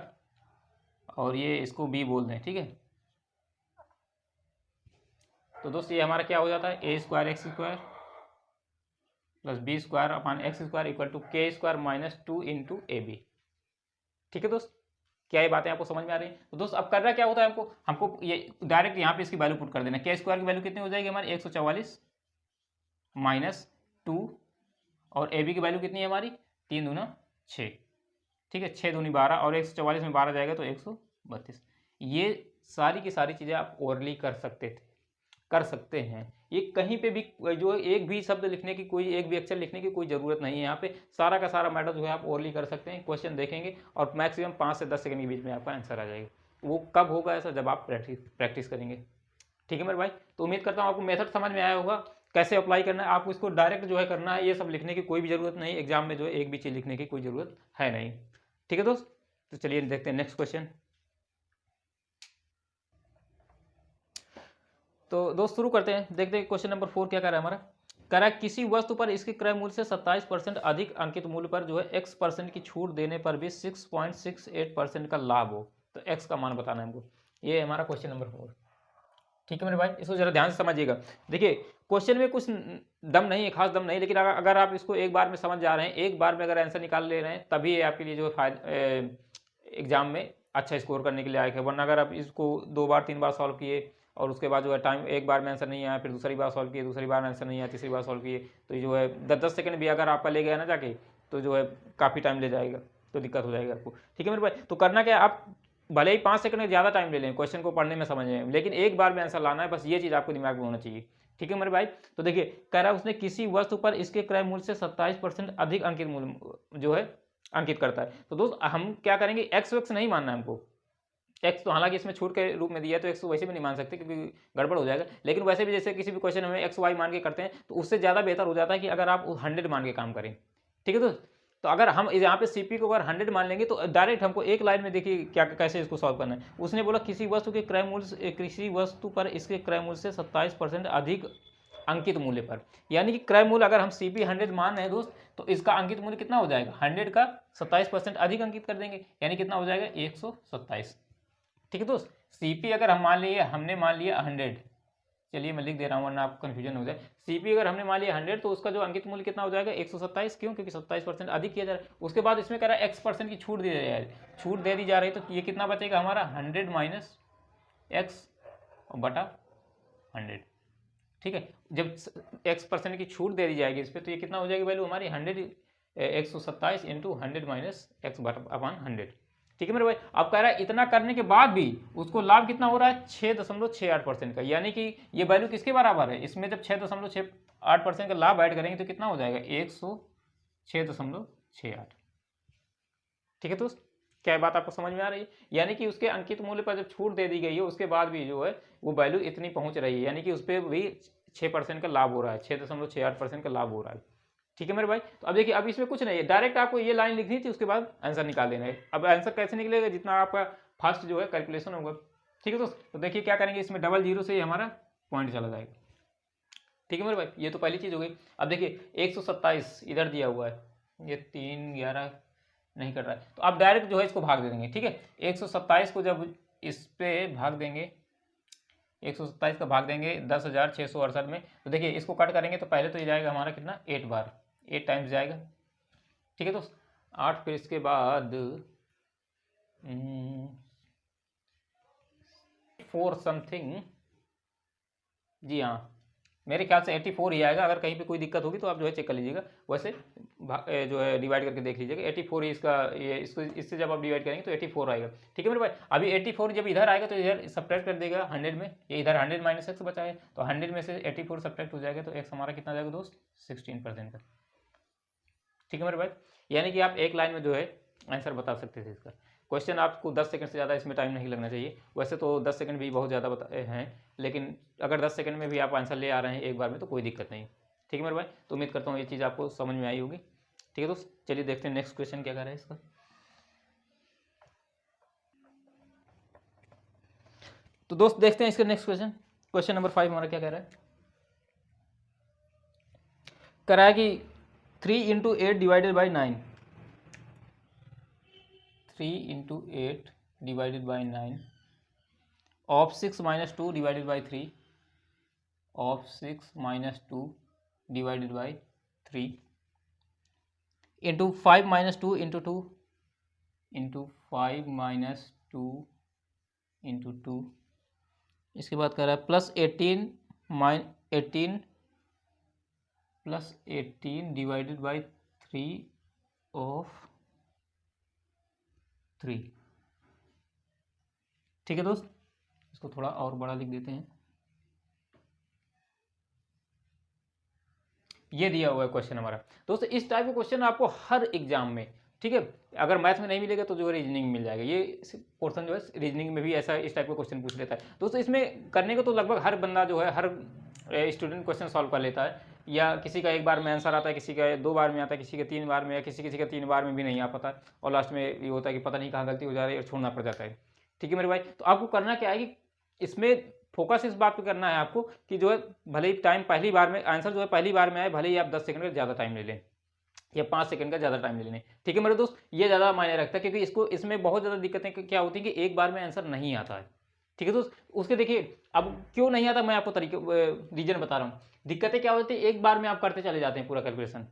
और ये इसको B बोल दें, ठीक है, तो दोस्त ये हमारा क्या हो जाता है a² x² + b² / x² = k² - 2 × AB। ठीक है दोस्त, क्या ये बातें आपको समझ में आ रही हैं? तो दोस्त अब करना क्या होता है, हमको ये डायरेक्ट यहाँ पे इसकी वैल्यू पुट कर देना। k² की वैल्यू कितनी हो जाएगी हमारी 144 - 2 और AB की वैल्यू कितनी है हमारी 3 दूना 6। ठीक है, 6 दूनी 12 और 144 में 12 जाएगा तो 132। ये सारी की सारी चीज़ें आप ओरली कर सकते हैं। ये कहीं पे भी जो एक भी शब्द लिखने की, कोई एक भी अक्षर लिखने की कोई ज़रूरत नहीं है। यहाँ पे सारा का सारा मैटर जो है आप ओरली कर सकते हैं। क्वेश्चन देखेंगे और मैक्सिमम 5 से 10 सेकंड के बीच में आपका आंसर आ जाएगा। वो कब होगा ऐसा, जब आप प्रैक्टिस करेंगे। ठीक है मेरे भाई, तो उम्मीद करता हूँ आपको मेथड समझ में आया होगा, कैसे अप्लाई करना है। आपको इसको डायरेक्ट जो है करना है, ये सब लिखने की कोई भी ज़रूरत नहीं। एग्जाम में जो है एक भी चीज़ लिखने की कोई ज़रूरत है नहीं। ठीक है दोस्त, तो चलिए देखते हैं नेक्स्ट क्वेश्चन। तो दोस्त शुरू करते हैं, देखते हैं क्वेश्चन नंबर 4 क्या कर रहा है हमारा। कह रहा है किसी वस्तु पर इसके क्रय मूल्य से 27% अधिक अंकित मूल्य पर जो है x% की छूट देने पर भी 6.68% का लाभ हो, तो x का मान बताना है हमको। ये है हमारा क्वेश्चन नंबर 4। ठीक है मेरे भाई, इसको जरा ध्यान से समझिएगा। देखिए क्वेश्चन में कुछ दम नहीं है, खास दम नहीं, लेकिन अगर आप इसको एक बार में समझ जा रहे हैं, एक बार में अगर आंसर निकाल ले रहे हैं, तभी ये आपके लिए जो एग्जाम में अच्छा स्कोर करने के लिए आएगा। वरना अगर आप इसको 2 बार 3 बार सॉल्व किए और उसके बाद जो है टाइम एक बार में आंसर नहीं आया, फिर दूसरी बार सॉल्व किए, दूसरी बार आंसर नहीं आया, तीसरी बार सॉल्व किए, तो जो है 10-10 सेकंड भी अगर आपका ले गया ना जाके, तो जो है काफ़ी टाइम ले जाएगा, तो दिक्कत हो जाएगी आपको। ठीक है मेरे भाई, तो करना क्या, आप भले ही 5 सेकंड ज़्यादा टाइम ले लें क्वेश्चन को पढ़ने में समझने में, लेकिन एक बार में आंसर लाना है, बस ये चीज़ आपको दिमाग में होना चाहिए। ठीक है मेरे भाई, तो देखिए कह रहा है उसने किसी वस्तु पर इसके क्रय मूल्य से 27% अधिक अंकित मूल्य जो है अंकित करता है। तो दोस्त हम क्या करेंगे, एक्स वैक्स नहीं मानना है हमको। एक्स तो हालांकि इसमें छूट के रूप में दिया है, तो एक्स तो वैसे भी नहीं मान सकते क्योंकि गड़बड़ हो जाएगा। लेकिन वैसे भी जैसे किसी भी क्वेश्चन में एक्स वाई मान के करते हैं, तो उससे ज़्यादा बेहतर हो जाता है कि अगर आप 100 मान के काम करें। ठीक है दोस्त, तो अगर हम यहाँ पे सीपी को अगर 100 मान लेंगे, तो डायरेक्ट हमको एक लाइन में देखिए क्या कैसे इसको सॉल्व करना है। उसने बोला किसी वस्तु के क्रय मूल्य, किसी वस्तु पर इसके क्रय मूल्य से 27% अधिक अंकित मूल्य पर, यानी कि क्रय मूल्य अगर हम सीपी 100 मान रहे हैं दोस्त, तो इसका अंकित मूल्य कितना हो जाएगा, 100 का 27% अधिक अंकित कर देंगे, यानी कितना हो जाएगा 127। ठीक है दोस्त, सीपी अगर हम हमने मान लिया 100, चलिए मैं लिख दे रहा हूँ वरना आपको कन्फ्यूजन हो जाए। सीपी अगर हमने मान लिया 100, तो उसका जो अंकित मूल्य कितना हो जाएगा 127। क्यों, क्योंकि 27% अधिक किया जा रहा है। उसके बाद इसमें कह रहा है x% की छूट दी जा रही है, छूट दे दी जा रही है, तो ये कितना बचेगा हमारा 100 - x बटा 100। ठीक है, जब x% की छूट दे दी जाएगी इस पर, तो ये कितना हो जाएगी वैल्यू हमारी 127 × 100 - x/100। ठीक है मेरे भाई। अब कह रहा है इतना करने के बाद भी उसको लाभ कितना हो रहा है 6.68% का, यानी कि ये वैल्यू किसके बराबर है, इसमें जब 6.68% का लाभ ऐड करेंगे तो कितना हो जाएगा 106.68। ठीक है दोस्त, क्या बात आपको समझ में आ रही है? यानी कि उसके अंकित मूल्य पर जब छूट दे दी गई है उसके बाद भी जो है वो वैल्यू इतनी पहुंच रही है, यानी कि उस पर भी 6% का लाभ हो रहा है, 6.68% का लाभ हो रहा है। ठीक है मेरे भाई। तो अब देखिए, अब इसमें कुछ नहीं है, डायरेक्ट आपको ये लाइन लिखनी थी, उसके बाद आंसर निकाल देना है। अब आंसर कैसे निकलेगा, जितना आपका फर्स्ट जो है कैलकुलेशन होगा। ठीक है दोस्त, तो देखिए क्या करेंगे, इसमें डबल जीरो से हमारा पॉइंट चला जाएगा। ठीक है मेरे भाई, ये तो पहली चीज़ हो गई। अब देखिए 127 इधर दिया हुआ है, ये 3 11 नहीं कर रहा है, तो आप डायरेक्ट जो है इसको भाग दे देंगे। ठीक है, 127 को जब इस पे भाग देंगे, 127 का भाग देंगे 10,668 में, तो देखिए इसको कट करेंगे तो पहले तो ये जाएगा हमारा कितना 8 बार, 8 टाइम्स जाएगा। ठीक है दोस्त, 8, फिर इसके बाद 4 समथिंग, जी हाँ मेरे ख्याल से 84 ही आएगा। अगर कहीं पे कोई दिक्कत होगी तो आप जो है चेक कर लीजिएगा, वैसे जो है डिवाइड करके देख लीजिएगा। 84 ही इसका, ये इसको इससे जब आप डिवाइड करेंगे तो 84 आएगा। ठीक है मेरे भाई। अभी 84 जब इधर आएगा तो इधर सब्ट्रैक्ट कर देगा 100 में, ये इधर 100 माइनस एक्स बचा है, तो 100 में से 84 सब्ट्रैक्ट हो जाएगा तो एक्स हमारा कितना जाएगा दोस्त 16% का। ठीक है मेरे भाई, यानी कि आप एक लाइन में जो है आंसर बता सकते थे इसका। क्वेश्चन आपको 10 सेकंड से ज़्यादा इसमें टाइम नहीं लगना चाहिए, वैसे तो 10 सेकंड भी बहुत ज़्यादा हैं, लेकिन अगर 10 सेकंड में भी आप आंसर ले आ रहे हैं एक बार में तो कोई दिक्कत नहीं। ठीक है मेरे भाई, तो उम्मीद करता हूँ ये चीज़ आपको समझ में आई होगी। ठीक है दोस्त, चलिए देखते हैं नेक्स्ट क्वेश्चन क्या कर रहा है इसका। तो दोस्त देखते हैं इसका नेक्स्ट क्वेश्चन। क्वेश्चन नंबर 5 हमारा क्या कह रहा है, कह रहा है कि 3 × 8 divided by 9, 3 × 8 divided by 9 of 6 minus 2 divided by 3 of 6 minus 2 divided by 3 into 5 minus 2 into 2 into 5 minus 2 into 2। इसके बाद कह रहा है plus 18 plus 18 divided by 3 of 3। ठीक है दोस्त, इसको थोड़ा और बड़ा लिख देते हैं। ये दिया हुआ है क्वेश्चन हमारा। दोस्तों इस टाइप का क्वेश्चन आपको हर एग्जाम में, ठीक है, अगर मैथ में नहीं मिलेगा तो जो है रीजनिंग में मिल जाएगा। ये पोर्शन जो है रीजनिंग में भी ऐसा इस टाइप का क्वेश्चन पूछ लेता है। दोस्तों इसमें करने को तो लगभग हर बंदा जो है, हर स्टूडेंट क्वेश्चन सॉल्व कर लेता है, या किसी का एक बार में आंसर आता है, किसी का 2 बार में आता है, किसी का 3 बार में, या किसी का 3 बार में भी नहीं आ पाता, और लास्ट में ये होता है कि पता नहीं कहाँ गलती हो जा रही है और छोड़ना पड़ जाता है। ठीक है मेरे भाई, तो आपको करना क्या है कि इसमें फोकस इस बात पे करना है आपको कि जो है भले ही टाइम पहली बार में आंसर जो है पहली बार में आए, भले ही आप 10 सेकंड का ज़्यादा टाइम ले लें या 5 सेकंड का ज़्यादा टाइम ले लें। ठीक है मेरे दोस्त, ये ज़्यादा मायने रखता है, क्योंकि इसको इसमें बहुत ज़्यादा दिक्कतें क्या होती हैं कि एक बार में आंसर नहीं आता है। ठीक है दोस्त, उसके देखिए अब क्यों नहीं आता मैं आपको रीजन बता रहा हूँ। दिक्कतें क्या होती है, एक बार में आप करते चले जाते हैं पूरा कैलकुलेशन।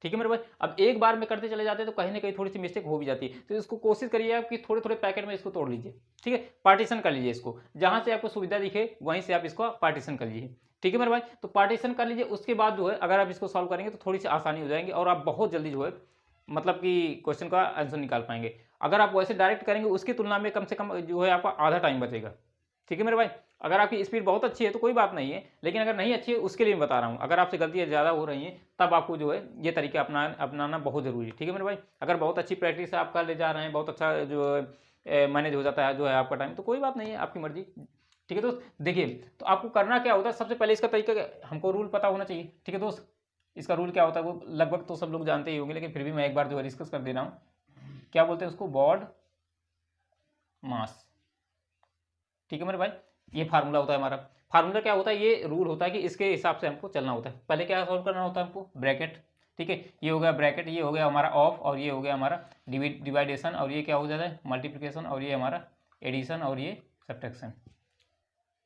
ठीक है मेरे भाई, अब एक बार में करते चले जाते हैं तो कहीं ना कहीं थोड़ी सी मिस्टेक हो भी जाती है। तो इसको कोशिश करिए आप कि थोड़े थोड़े पैकेट में इसको तोड़ लीजिए। ठीक है, पार्टीशन कर लीजिए इसको, जहां से आपको सुविधा दिखे वहीं से आप इसको पार्टीशन कर लीजिए। ठीक है मेरे भाई, तो पार्टीशन कर लीजिए, उसके बाद जो है अगर आप इसको सॉल्व करेंगे तो थोड़ी सी आसानी हो जाएगी और आप बहुत जल्दी जो है मतलब कि क्वेश्चन का आंसर निकाल पाएंगे। अगर आप वैसे डायरेक्ट करेंगे उसकी तुलना में कम से कम जो है आपका आधा टाइम बचेगा। ठीक है मेरे भाई, अगर आपकी स्पीड बहुत अच्छी है तो कोई बात नहीं है, लेकिन अगर नहीं अच्छी है उसके लिए मैं बता रहा हूँ, अगर आपसे गलतियाँ ज़्यादा हो रही हैं तब आपको जो है ये तरीका अपनाना बहुत ज़रूरी है। ठीक है मेरे भाई, अगर बहुत अच्छी प्रैक्टिस आप कर ले जा रहे हैं, बहुत अच्छा जो मैनेज हो जाता है जो है आपका टाइम, तो कोई बात नहीं है, आपकी मर्जी। ठीक है दोस्त, देखिए तो आपको करना क्या होता है, सबसे पहले इसका तरीका हमको रूल पता होना चाहिए। ठीक है दोस्त, इसका रूल क्या होता है वो लगभग तो सब लोग जानते ही होंगे, लेकिन फिर भी मैं एक बार जो है डिस्कस कर दे रहा हूँ। क्या बोलते हैं उसको, बॉड मास। ठीक है मेरे भाई, ये फार्मूला होता है हमारा। फार्मूला क्या होता है, ये रूल होता है कि इसके हिसाब से हमको चलना होता है। पहले क्या सॉल्व करना होता है हमको, ब्रैकेट। ठीक है, ये हो गया ब्रैकेट, ये हो गया हमारा ऑफ, और ये हो गया हमारा डिवाइडेशन, और ये क्या हो जाता है मल्टीप्लिकेशन, और ये हमारा एडिशन, और ये सब्ट्रैक्शन।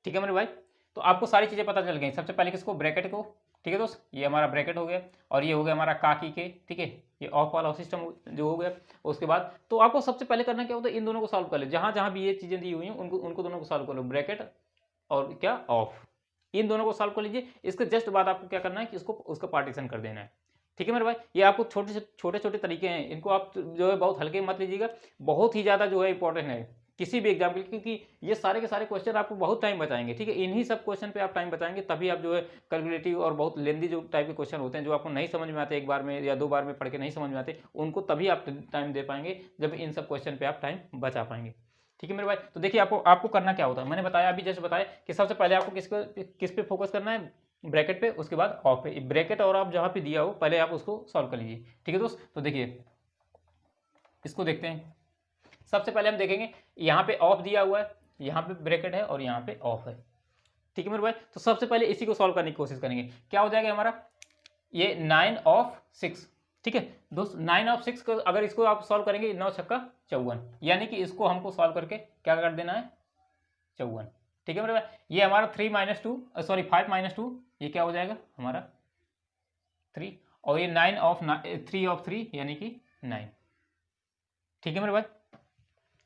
ठीक है मेरे भाई, तो आपको सारी चीज़ें पता चल गई। सबसे पहले किसको, ब्रैकेट को। ठीक है दोस्त, ये हमारा ब्रैकेट हो गया, और ये हो गया हमारा काकी के। ठीक है, ये ऑफ वाला सिस्टम जो हो गया। उसके बाद तो आपको सबसे पहले करना क्या होता है, इन दोनों को सॉल्व कर ले, जहाँ जहाँ भी ये चीज़ें दी हुई हैं उनको दोनों को सॉल्व कर लो, ब्रैकेट और क्या ऑफ, इन दोनों को सॉल्व कर लीजिए। इसके जस्ट बाद आपको क्या करना है कि इसको उसका पार्टीशन कर देना है। ठीक है मेरे भाई, ये आपको छोटे छोटे तरीके हैं, इनको आप जो है बहुत हल्के मत लीजिएगा, बहुत ही ज़्यादा जो है इंपॉर्टेंट है किसी भी एग्जाम के लिए, क्योंकि ये सारे के सारे क्वेश्चन आपको बहुत टाइम बचाएंगे। ठीक है, इन्हीं सब क्वेश्चन पे आप टाइम बचाएंगे, तभी आप जो है कैलकुलेटिव और बहुत लेंदी जो टाइप के क्वेश्चन होते हैं, जो आपको नहीं समझ में आते, एक बार में या 2 बार में पढ़ के नहीं समझ में आते, उनको तभी आप टाइम दे पाएंगे जब इन सब क्वेश्चन पर आप टाइम बचा पाएंगे। ठीक है मेरे भाई, तो देखिए आपको करना क्या होता है, मैंने बताया अभी जैसे बताया कि सबसे पहले आपको किस पे फोकस करना है, ब्रैकेट पे, उसके बाद ऑफ पे। ब्रैकेट और आप जहाँ पे दिया हो पहले आप उसको सॉल्व कर लीजिए। ठीक है दोस्त, तो देखिए इसको देखते हैं। सबसे पहले हम देखेंगे यहाँ पे ऑफ दिया हुआ है, यहाँ पे ब्रैकेट है और यहाँ पे ऑफ है। ठीक है मेरे भाई, तो सबसे पहले इसी को सॉल्व करने की कोशिश करेंगे। क्या हो जाएगा हमारा, ये 9 ऑफ 6। ठीक है दोस्त, 9 ऑफ 6 को अगर इसको आप सॉल्व करेंगे, 9 छक्का 54, यानी कि इसको हमको सॉल्व करके क्या कर देना है, 54। ठीक है मेरे भाई, ये हमारा 5 - 2, ये क्या हो जाएगा हमारा 3, और ये 9 ऑफ 3 ऑफ 3 यानी कि 9। ठीक है मेरे भाई,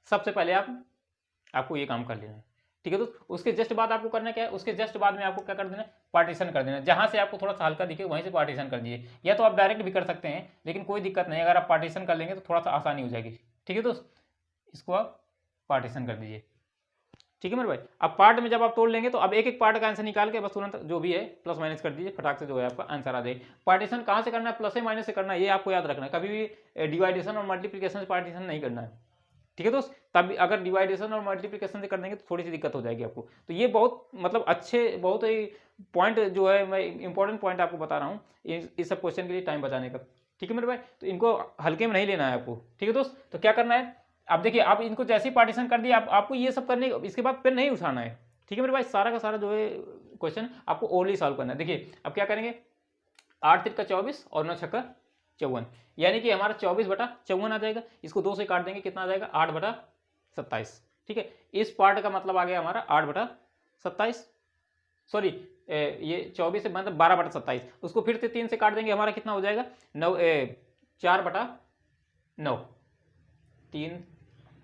सबसे पहले आपको ये काम कर लेना है। ठीक है दोस्त, उसके जस्ट बाद आपको करना क्या है, उसके जस्ट बाद में आपको क्या कर देना है, पार्टीशन कर देना। जहां से आपको थोड़ा सा हल्का दिखे वहीं से पार्टीशन कर दीजिए, या तो आप डायरेक्ट भी कर सकते हैं, लेकिन कोई दिक्कत नहीं, अगर आप पार्टीशन कर लेंगे तो थोड़ा सा आसानी हो जाएगी। ठीक है दोस्त, इसको आप पार्टीशन कर दीजिए। ठीक है मेरे भाई, अब पार्ट में जब आप तोड़ लेंगे तो अब एक एक पार्ट का आंसर निकाल के बस तुरंत जो भी है प्लस माइनस कर दीजिए, फटाक से जो है आपका आंसर आ जाए। पार्टीशन कहाँ से करना है, प्लस से माइनस से करना है, ये आपको याद रखना है। कभी भी डिवाइडेशन और मल्टीप्लिकेशन से पार्टीशन नहीं करना है। ठीक है दोस्त, तब अगर डिवाइडेशन और मल्टीप्लिकेशन से कर देंगे तो थोड़ी सी दिक्कत हो जाएगी आपको। तो ये बहुत मतलब अच्छे, बहुत ही पॉइंट जो है, मैं इंपॉर्टेंट पॉइंट आपको बता रहा हूँ इस सब क्वेश्चन के लिए टाइम बचाने का। ठीक है मेरे भाई, तो इनको हल्के में नहीं लेना है आपको। ठीक है दोस्त, तो क्या करना है, आप देखिए, आप इनको जैसे ही पार्टीशन कर दिया, आपको ये सब करने, इसके बाद पेन नहीं उठाना है। ठीक है मेरे भाई, सारा का सारा जो है क्वेश्चन आपको ओनली सॉल्व करना है। देखिए अब क्या करेंगे, 8 तिरका 24 और 9 छक्का 54, यानी कि हमारा 24/54 आ जाएगा। इसको 2 से काट देंगे, कितना आ जाएगा, 8/27। ठीक है, इस पार्ट का मतलब आ गया हमारा 8/27, सॉरी ये 24 से मतलब 12/27। उसको फिर से 3 से काट देंगे, हमारा कितना हो जाएगा, 4/9, 3,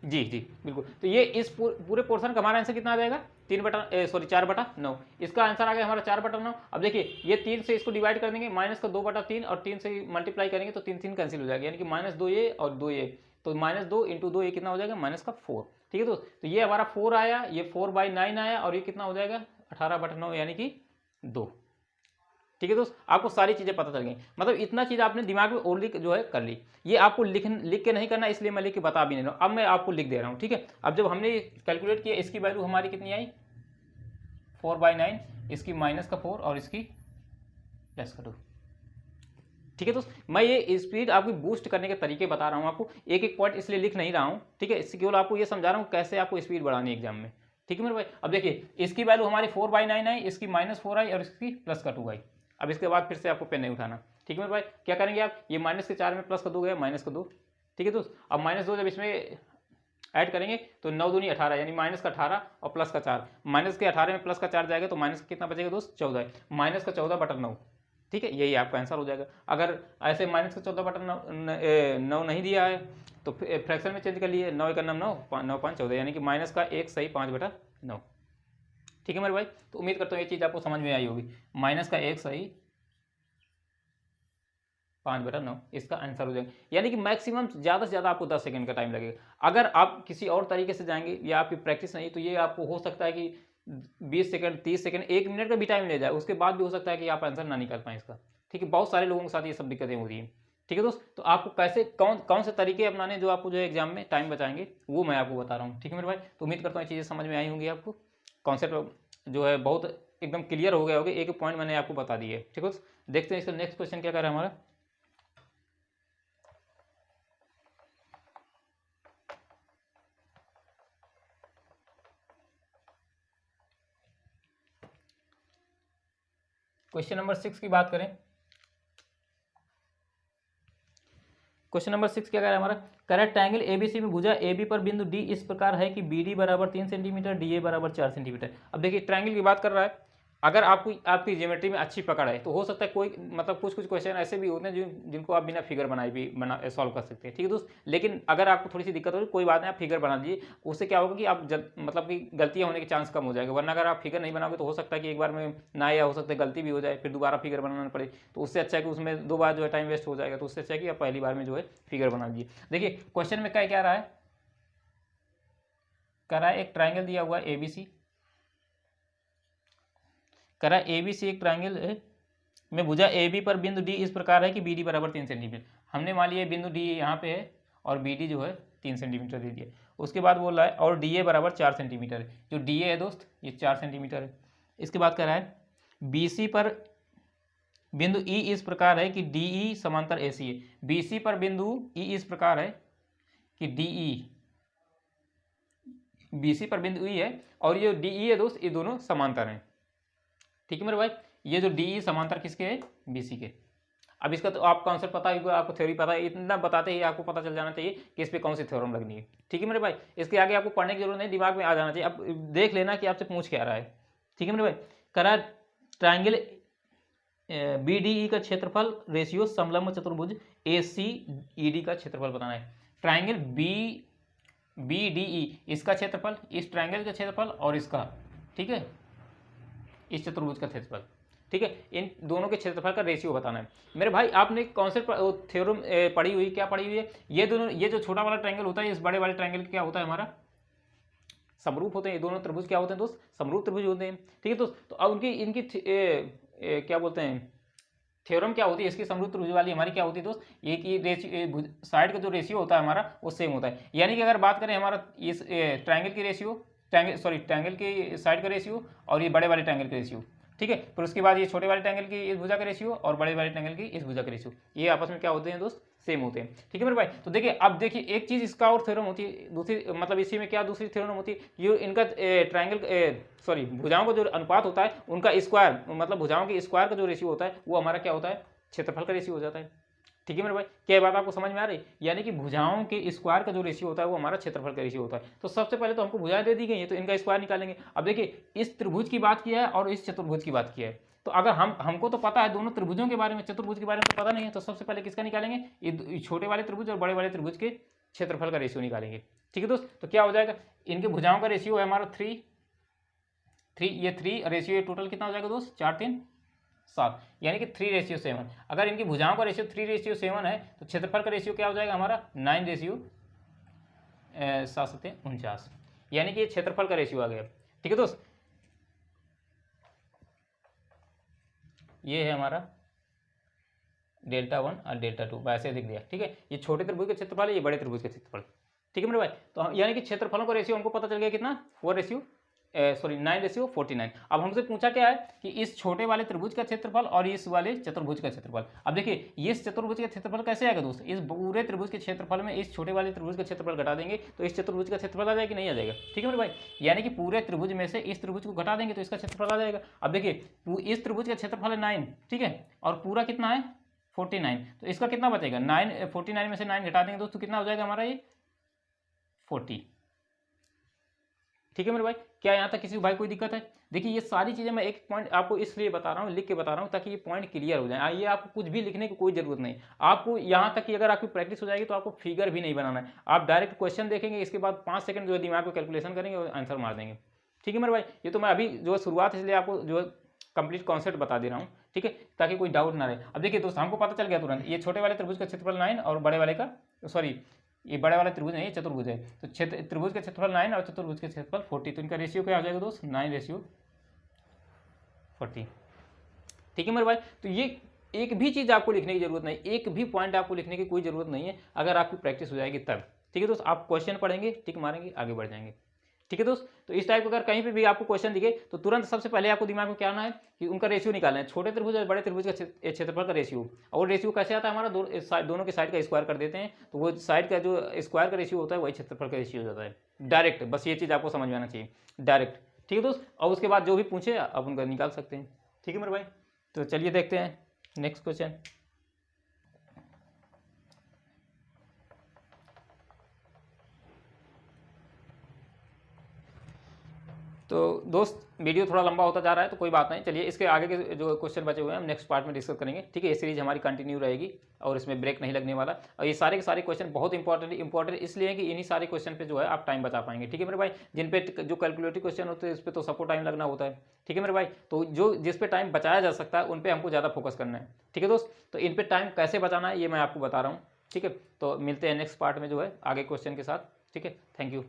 जी जी बिल्कुल। तो ये इस पूरे पोर्शन का हमारा आंसर कितना आ जाएगा, 4/9। इसका आंसर आ गया हमारा 4/9। अब देखिए ये 3 से इसको डिवाइड कर देंगे, माइनस का 2/3 और 3 से मल्टीप्लाई करेंगे तो 3 कैंसिल हो जाएगा, यानी कि -2 ये और 2 ये, तो -2 × 2 ये कितना हो जाएगा, -4। ठीक है दोस्त, तो ये हमारा 4 आया, ये 4/9 आया, और ये कितना हो जाएगा 18/9 यानी कि 2। ठीक है दोस्त, आपको सारी चीज़ें पता चल गई, मतलब इतना चीज़ आपने दिमाग में ऑलरेडी जो है कर ली। ये आपको लिख के नहीं करना, इसलिए मैं लिख के बता भी नहीं रहा हूँ, अब मैं आपको लिख दे रहा हूँ। ठीक है, अब जब हमने कैलकुलेट किया, इसकी वैल्यू हमारी कितनी आई, 4/9, इसकी -4 और इसकी +2। ठीक है दोस्त, मैं ये स्पीड आपकी बूस्ट करने के तरीके बता रहा हूँ आपको, एक एक पॉइंट इसलिए लिख नहीं रहा हूँ। ठीक है, इससे केवल आपको ये समझा रहा हूँ कैसे आपको स्पीड बढ़ानी है एग्जाम में। ठीक है मेरे भाई, अब देखिए इसकी वैल्यू हमारी 4/9 आई, इसकी -4 आई और इसकी +2 आई। अब इसके बाद फिर से आपको पेन नहीं उठाना। ठीक है मेरे भाई, क्या करेंगे आप, ये -4 में +2 गया, -2। ठीक है दोस्त, अब -2 जब इसमें ऐड करेंगे तो 9 दूनी 18, यानी -18 और +4, -18 में +4 जाएगा तो माइनस कितना बचेगा दोस्त, 14, -14/9। ठीक है, यही आपका आंसर हो जाएगा। अगर ऐसे -14/9 नहीं दिया है तो फ्रैक्शन में चेंज कर लिए, 9 × 9 9 5 14, यानी कि -1 सही 5/9। ठीक है मेरे भाई, तो उम्मीद करता हूँ ये चीज़ आपको समझ में आई होगी। -1 सही 5/9 इसका आंसर हो जाएगा, यानी कि मैक्सिमम ज़्यादा से ज़्यादा आपको 10 सेकंड का टाइम लगेगा। अगर आप किसी और तरीके से जाएंगे या आपकी प्रैक्टिस नहीं, तो ये आपको हो सकता है कि 20 सेकंड, 30 सेकंड, 1 मिनट का भी टाइम ले जाए, उसके बाद भी हो सकता है कि आप आंसर ना निकाल पाएँ इसका। ठीक है, बहुत सारे लोगों के साथ ये सब दिक्कतें हो रही हैं। ठीक है दोस्त, तो आपको कैसे कौन से तरीके अपनाने जो आपको जो है एग्जाम में टाइम बचाएंगे, वो मैं आपको बता रहा हूँ। ठीक है मेरे भाई, तो उम्मीद करता हूँ ये चीज़ें समझ में आई होंगी आपको, कॉन्सेप्ट जो है बहुत एकदम क्लियर हो गया होगा, एक एक पॉइंट मैंने आपको बता दिए। ठीक है, देखते हैं इसका नेक्स्ट क्वेश्चन क्या कर रहा है हमारा। क्वेश्चन नंबर 6 की बात करें, क्वेश्चन नंबर 6 क्या कह रहा है हमारा, करेक्ट ट्रायंगल एबीसी में भुजा एबी पर बिंदु डी इस प्रकार है कि बीडी बराबर 3 सेंटीमीटर, डीए बराबर 4 सेंटीमीटर। अब देखिए ट्रायंगल की बात कर रहा है, अगर आपको आपकी ज्योमेट्री में अच्छी पकड़ है तो हो सकता है कोई मतलब कुछ कुछ क्वेश्चन ऐसे भी होते हैं जिनको आप बिना फिगर बनाए भी सॉल्व कर सकते हैं, ठीक है दोस्त। लेकिन अगर आपको थोड़ी सी दिक्कत हो कोई बात नहीं, आप फिगर बना दीजिए, उससे क्या होगा कि आप मतलब कि गलतियां होने के चांस कम हो जाएगा। वरना अगर आप फिगर नहीं बनाओगे तो हो सकता है कि एक बार में ना, या हो सकता है गलती भी हो जाए, फिर दोबारा फिगर बनाना पड़े। तो उससे अच्छा है कि उसमें 2 बार जो है टाइम वेस्ट हो जाएगा। तो उससे अच्छा है कि आप पहली बार में जो है फिगर बना दीजिए। देखिए क्वेश्चन में क्या रहा है, करा एक ट्राइंगल दिया हुआ ए बी सी, करा ए बी सी एक ट्राइंगल है में भुजा ए बी पर बिंदु डी इस प्रकार है कि बी डी बराबर 3 सेंटीमीटर। हमने मान लिया बिंदु डी यहाँ पे है और बी डी जो है 3 सेंटीमीटर दे दिया। उसके बाद बोल रहा है और डी ए बराबर 4 सेंटीमीटर है। जो डी ए है दोस्त ये 4 सेंटीमीटर है। इसके बाद कह रहा है बी सी पर बिंदु ई इस प्रकार है कि डी ई समांतर ए सी है। बी सी पर बिंदु ई इस प्रकार है कि डी ई, बी सी पर बिंदु ई है और ये डी ई है दोस्त, ये दोनों समांतर हैं, ठीक है मेरे भाई। ये जो डी ई समांतर किसके है, बी सी के। अब इसका तो आपको आंसर पता ही, आपको थ्योरी पता है, इतना बताते ही आपको पता चल जाना चाहिए कि इस पे कौन सी थ्योरम लगनी है, ठीक है मेरे भाई। इसके आगे आपको पढ़ने की जरूरत नहीं, दिमाग में आ जाना चाहिए। अब देख लेना कि आपसे पूछ क्या रहा है, ठीक है मेरे भाई। करा ट्राइंगल बी डी ई का क्षेत्रफल रेशियो समलंब चतुर्भुज ए सी ई डी का क्षेत्रफल बताना है। ट्राइंगल बी डी ई इसका क्षेत्रफल, इस ट्राइंगल का क्षेत्रफल और इसका, ठीक है, इस चतुर्भुज का क्षेत्रफल, ठीक है, इन दोनों के क्षेत्रफल का रेशियो बताना है मेरे भाई। आपने कॉन्सेप्ट थ्योरम पढ़ी हुई, क्या पढ़ी हुई है, ये दोनों, ये जो छोटा वाला ट्रायंगल होता है इस बड़े वाले ट्रायंगल क्या होता है हमारा, समरूप होते हैं। ये दोनों त्रिभुज क्या होते हैं दोस्त, समरूप त्रिभुज होते हैं, ठीक है दोस्त। तो अब उनकी इनकी क्या बोलते हैं थ्योरम क्या होती है, इसकी समरूप त्रिभुज वाली हमारी क्या होती है दोस्त, एक ही रेशियो साइड का जो रेशियो होता है हमारा वो सेम होता है। यानी कि अगर बात करें हमारा इस ट्रायंगल की रेशियो, ट्रायंगल की साइड का रेशियो और ये बड़े वाले ट्रायंगल का रेशियो, ठीक है, फिर उसके बाद ये छोटे वाले ट्रायंगल की इस भुजा का रेशियो और बड़े वाले ट्रायंगल की इस भुजा का रेशियो, ये आपस में क्या होते हैं दोस्त, सेम होते हैं, ठीक है मेरे भाई। तो देखिए अब देखिए एक चीज इसका और थ्योरम होती है, दूसरी मतलब इसी में क्या दूसरी थ्योरम होती है, ये इनका ट्रायंगल भुजाओं का जो अनुपात होता है उनका स्क्वायर, मतलब भुजाओं के स्क्वायर का जो रेशियो होता है वो हमारा क्या होता है, क्षेत्रफल का रेशियो हो जाता है, ठीक है मेरे भाई। क्या बात आपको समझ में आ रही, यानी कि भुजाओं के स्क्वायर का जो रेशियो होता है वो हमारा क्षेत्रफल का रेशियो होता है। तो सबसे पहले तो हमको भुजाएं दे दी गई है तो इनका स्क्वायर निकालेंगे। अब देखिए इस त्रिभुज की बात किया है और इस चतुर्भुज की बात किया है, तो अगर हमको तो पता है दोनों त्रिभुजों के बारे में, चतुर्भुज के बारे में तो पता नहीं है, तो सबसे पहले किसका निकालेंगे, ये छोटे वाले त्रिभुज और बड़े वाले त्रिभुज के क्षेत्रफल का रेशियो निकालेंगे, ठीक है दोस्त। तो क्या हो जाएगा, इनके भुजाओं का रेशियो है हमारा 3, ये 3 रेशियो टोटल कितना हो जाएगा दोस्त, 4 3 7, यानी कि 3:7। अगर इनकी भुजाओं का रेशियो 3:7 है तो क्षेत्रफल का रेशियो क्या हो जाएगा हमारा 9:7 यानी कि ये क्षेत्रफल का रेशियो आ गया, ठीक है दोस्त। ये है हमारा डेल्टा 1 और डेल्टा 2 ऐसे दिख दिया, ठीक है। ये छोटे त्रिभुज का क्षेत्रफल है, ये बड़े त्रिभुज का क्षेत्रफल, ठीक है मेरे भाई। तो यानी कि क्षेत्रफलों का रेशियो हमको पता चल गया कितना, 9:49। अब हमसे पूछा क्या है कि इस छोटे वाले त्रिभुज का क्षेत्रफल और इस वाले चतुर्भुज का क्षेत्रफल। अब देखिए ये इस चतुर्भुज का क्षेत्रफल कैसे आएगा दोस्त, इस पूरे त्रिभुज के क्षेत्रफल में इस छोटे वाले त्रिभुज का क्षेत्रफल घटा देंगे तो इस चतुर्भुज का क्षेत्रफल आ जाएगा कि नहीं आ जाएगा, ठीक है मेरे भाई। यानी कि पूरे त्रिभुज में से इस त्रिभुज को घटा देंगे तो इसका क्षेत्रफल आ जाएगा। अब देखिए इस त्रिभुज का क्षेत्रफल है 9, ठीक है, और पूरा कितना है 49, तो इसका कितना बचेगा 49 में से 9 घटा देंगे दोस्तों कितना हो जाएगा हमारा ये 40, ठीक है मेरे भाई। क्या यहाँ तक किसी भाई कोई दिक्कत है, देखिए ये सारी चीजें मैं एक पॉइंट आपको इसलिए बता रहा हूँ, लिख के बता रहा हूँ ताकि ये पॉइंट क्लियर हो जाए। ये आपको कुछ भी लिखने की कोई जरूरत नहीं, आपको यहाँ तक कि अगर आपकी प्रैक्टिस हो जाएगी तो आपको फिगर भी नहीं बनाना है, आप डायरेक्ट क्वेश्चन देखेंगे, इसके बाद 5 सेकंड जो है दिमाग को कैलकुलेशन करेंगे और आंसर मार देंगे, ठीक है मेरे भाई। ये तो मैं अभी जो है शुरुआत इसलिए आपको जो है कंप्लीट कॉन्सेप्ट बता दे रहा हूँ, ठीक है, ताकि कोई डाउट ना रहे। अब देखिए दोस्त हमको पता चल गया तुरंत, ये छोटे वाले त्रिभुज का क्षेत्रफल 9 और बड़े वाले का ये बड़े वाला त्रिभुज नहीं, ये चतुर्भुज है, तो त्रिभुज का क्षेत्रफल 9 और चतुर्भुज का क्षेत्रफल 40, तो इनका रेशियो क्या हो जाएगा दोस्त 9:40, ठीक है मेरे भाई। तो ये एक भी चीज आपको लिखने की जरूरत नहीं, एक भी पॉइंट आपको लिखने की कोई जरूरत नहीं है, अगर आपकी प्रैक्टिस हो जाएगी तब, ठीक है दोस्त। आप क्वेश्चन पढ़ेंगे, टिक मारेंगे, आगे बढ़ जाएंगे, ठीक है दोस्त। तो इस टाइप का अगर कहीं पे भी आपको क्वेश्चन दिखे तो तुरंत सबसे पहले आपको दिमाग में क्या आना है कि उनका रेशियो निकालना है, छोटे त्रिभुज और बड़े त्रिभुज का क्षेत्रफल का रेशियो। और रेशियो कैसे आता है हमारा, दोनों के साइड का स्क्वायर कर देते हैं, तो वो साइड का जो स्क्वायर का रेशियो होता है वही क्षेत्रफल का रेशियो हो जाता है डायरेक्ट। बस ये चीज़ आपको समझ में आना चाहिए डायरेक्ट, ठीक है दोस्त। और उसके बाद जो भी पूछे आप उनका निकाल सकते हैं, ठीक है मेरे भाई। तो चलिए देखते हैं नेक्स्ट क्वेश्चन। तो तो दोस्त वीडियो थोड़ा लंबा होता जा रहा है तो कोई बात नहीं, चलिए इसके आगे के जो क्वेश्चन बचे हुए हैं हम नेक्स्ट पार्ट में डिस्कस करेंगे, ठीक है। ये सीरीज हमारी कंटिन्यू रहेगी और इसमें ब्रेक नहीं लगने वाला, और ये सारे के सारे क्वेश्चन बहुत इंपॉर्टेंट इसलिए है कि इन्हीं सारे क्वेश्चन पे जो है आप टाइम बचा पाएंगे, ठीक है मेरे भाई। जिन पे जो कैलकुलेटिव क्वेश्चन होते हैं इस पर तो सबको टाइम लगना होता है, ठीक है मेरे भाई। तो जो जिस पे टाइम बचाया जा सकता है उन पे हमको ज़्यादा फोकस करना है, ठीक है दोस्त। तो इन पे टाइम कैसे बचाना है ये मैं आपको बता रहा हूँ, ठीक है। तो मिलते हैं नेक्स्ट पार्ट में जो है आगे क्वेश्चन के साथ, ठीक है। Thank you.